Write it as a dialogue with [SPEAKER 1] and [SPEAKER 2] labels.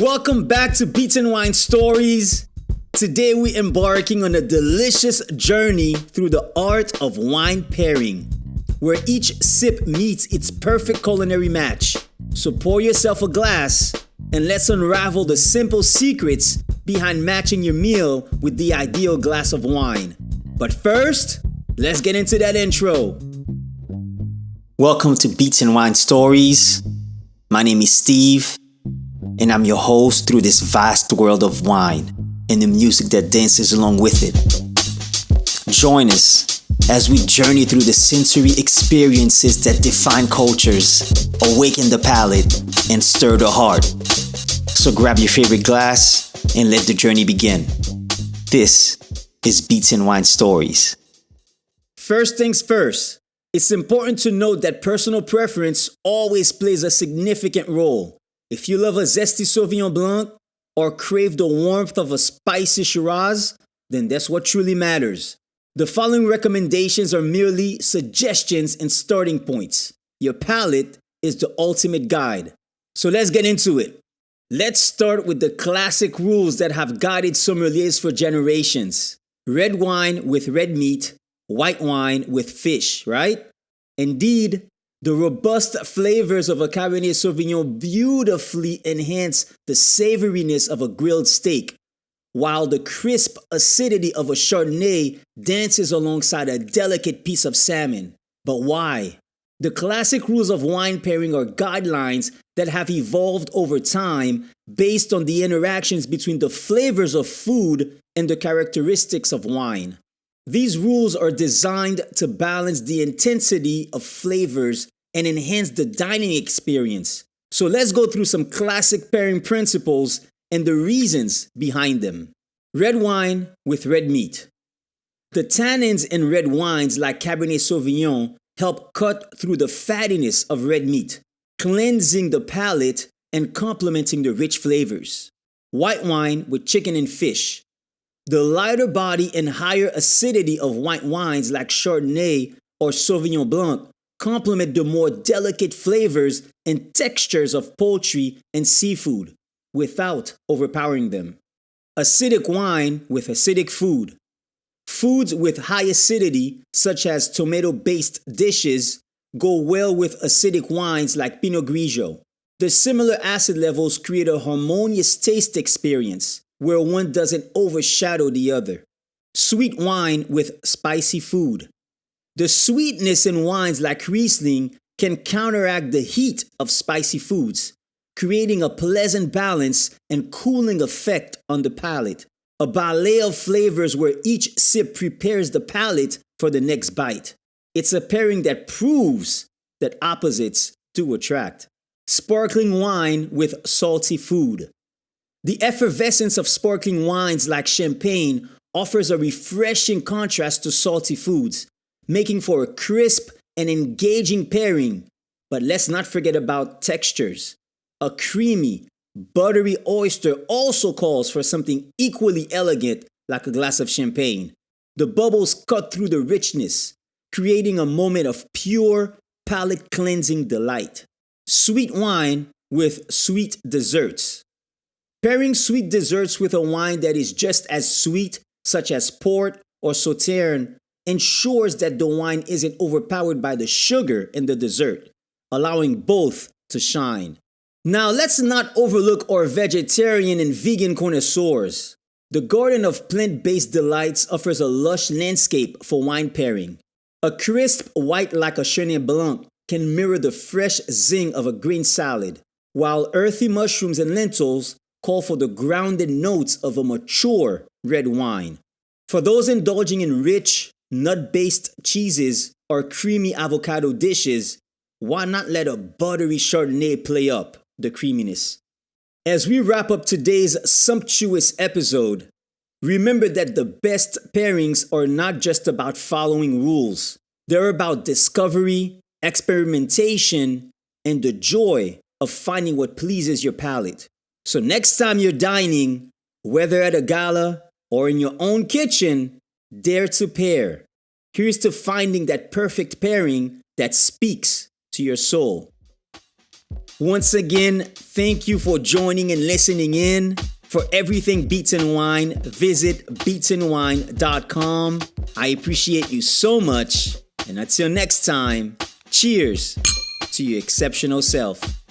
[SPEAKER 1] Welcome back to Beats and Wine Stories. Today we're embarking on a delicious journey through the art of wine pairing, where each sip meets its perfect culinary match. So pour yourself a glass and let's unravel the simple secrets behind matching your meal with the ideal glass of wine. But first, let's get into that intro. Welcome to Beats and Wine Stories. My name is Steve, and I'm your host through this vast world of wine and the music that dances along with it. Join us as we journey through the sensory experiences that define cultures, awaken the palate, and stir the heart. So grab your favorite glass and let the journey begin. This is Beats and Wine Stories. First things first, it's important to note that personal preference always plays a significant role. If you love a zesty Sauvignon Blanc or crave the warmth of a spicy Shiraz, then that's what truly matters. The following recommendations are merely suggestions and starting points. Your palate is the ultimate guide. So let's get into it. Let's start with the classic rules that have guided sommeliers for generations. Red wine with red meat, white wine with fish, right? Indeed, the robust flavors of a Cabernet Sauvignon beautifully enhance the savoriness of a grilled steak, while the crisp acidity of a Chardonnay dances alongside a delicate piece of salmon. But why? The classic rules of wine pairing are guidelines that have evolved over time based on the interactions between the flavors of food and the characteristics of wine. These rules are designed to balance the intensity of flavors and enhance the dining experience. So let's go through some classic pairing principles and the reasons behind them. Red wine with red meat. The tannins in red wines like Cabernet Sauvignon help cut through the fattiness of red meat, cleansing the palate and complementing the rich flavors. White wine with chicken and fish. The lighter body and higher acidity of white wines like Chardonnay or Sauvignon Blanc complement the more delicate flavors and textures of poultry and seafood without overpowering them. Acidic wine with acidic food. Foods with high acidity, such as tomato-based dishes, go well with acidic wines like Pinot Grigio. The similar acid levels create a harmonious taste experience where one doesn't overshadow the other. Sweet wine with spicy food. The sweetness in wines like Riesling can counteract the heat of spicy foods, creating a pleasant balance and cooling effect on the palate. A ballet of flavors where each sip prepares the palate for the next bite. It's a pairing that proves that opposites do attract. Sparkling wine with salty food. The effervescence of sparkling wines like champagne offers a refreshing contrast to salty foods, making for a crisp and engaging pairing. But let's not forget about textures. A creamy, buttery oyster also calls for something equally elegant like a glass of champagne. The bubbles cut through the richness, creating a moment of pure, palate-cleansing delight. Sweet wine with sweet desserts. Pairing sweet desserts with a wine that is just as sweet, such as port or sauterne, ensures that the wine isn't overpowered by the sugar in the dessert, allowing both to shine. Now, let's not overlook our vegetarian and vegan connoisseurs. The Garden of Plant-Based Delights offers a lush landscape for wine pairing. A crisp white like a Chenin Blanc can mirror the fresh zing of a green salad, while earthy mushrooms and lentils call for the grounded notes of a mature red wine. For those indulging in rich, nut-based cheeses or creamy avocado dishes, why not let a buttery Chardonnay play up the creaminess? As we wrap up today's sumptuous episode, remember that the best pairings are not just about following rules. They're about discovery, experimentation, and the joy of finding what pleases your palate. So next time you're dining, whether at a gala or in your own kitchen, dare to pair. Here's to finding that perfect pairing that speaks to your soul. Once again, thank you for joining and listening in. For everything Beats and Wine, visit beatsandwine.com. I appreciate you so much. And until next time, cheers to your exceptional self.